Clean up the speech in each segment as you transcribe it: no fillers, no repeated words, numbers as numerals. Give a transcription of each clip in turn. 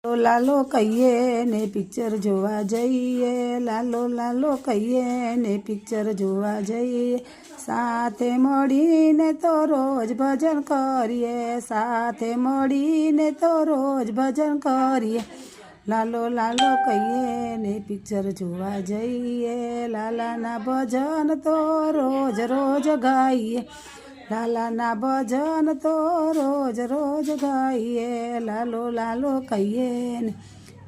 લાલો કહીએ ને પિક્ચર જોવા જઈએ, લાલો લાલો કહીએ ને પિક્ચર જોવા જઈએ, સાથે મળીને તો રોજ ભજન કરીએ, સાથે મળીને તો રોજ ભજન કરીએ, લાલો લાલો કહીએ ને પિક્ચર જોવા જઈએ, લાલાના ભજન તો રોજ રોજ ગાઈએ, લાલાના ભજન તો રોજ રોજ ગાઈએ, લાલો લાલો કહીએ ને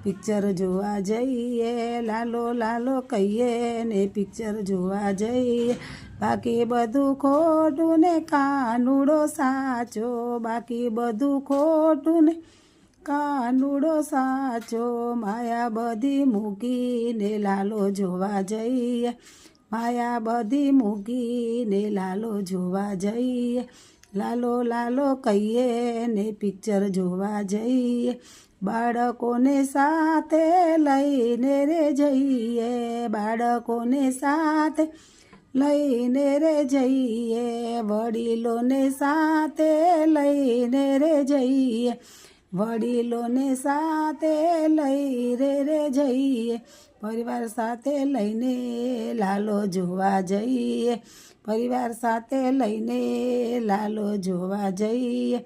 પિક્ચર જોવા જઈએ, લાલો લાલો કહીએ ને પિક્ચર જોવા જઈએ, બાકી બધું ખોટું ને કાનુડો સાચો, બાકી બધું ખોટું ને કાનુડો સાચો, માયા બધી મૂકીને લાલો જોવા જઈએ, માયા બધી મૂકીને લાલો જોવા જઈએ, લાલો લાલો કહીએ ને પિક્ચર જોવા જઈએ, બાળકોને સાથે લઈને રે જઈએ, બાળકોને સાથે લઈને રે જઈએ, વડીલોને સાથે લઈને રે જઈએ, વડીલોને સાથે લઈ રે જઈએ, પરિવાર સાથે લઈને લાલો જોવા જઈએ, પરિવાર સાથે લઈને લાલો જોવા જઈએ,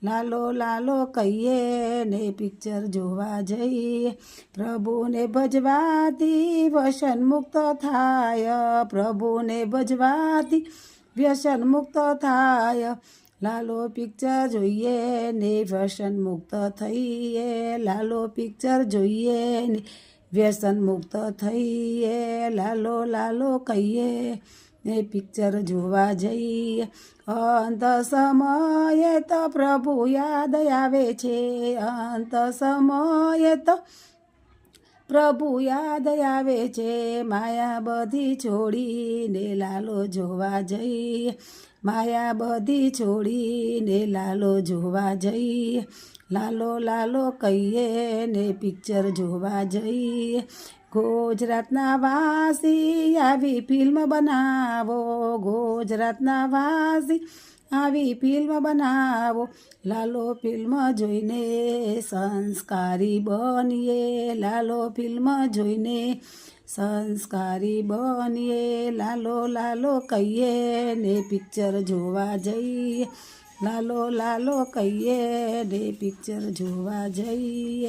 લાલો લાલો કહીએ ને પિક્ચર જોવા જઈએ, પ્રભુને ભજવાથી વ્યસન મુક્ત થાય, પ્રભુને ભજવાથી વ્યસન મુક્ત થાય, લાલો પિક્ચર જોઈએ ને વ્યસન મુક્ત થઈએ, લાલો પિક્ચર જોઈએ ને વ્યસન મુક્ત થઈએ, લાલો લાલો કહીએ ને પિક્ચર જોવા જઈએ, અંત સમયે તો પ્રભુ યાદ આવે છે, અંત સમયે તો પ્રભુ યાદ આવે છે, માયા બધી છોડીને લાલો જોવા જઈએ, માયા બધી છોડીને લાલો જોવા જઈએ, લાલો લાલો કહીએ ને પિક્ચર જોવા જઈએ, ગુજરાતના વાસી આવી ફિલ્મ બનાવો, ગુજરાતના વાસી આવી ફિલ્મ બનાવો, લાલો ફિલ્મ જોઈને સંસ્કારી બનીએ, લાલો ફિલ્મ જોઈને સંસ્કારી બનીએ, લાલો લાલો કહીએ ને પિક્ચર જોવા જઈએ, લાલો લાલો કહીએ ને પિક્ચર જોવા જઈએ.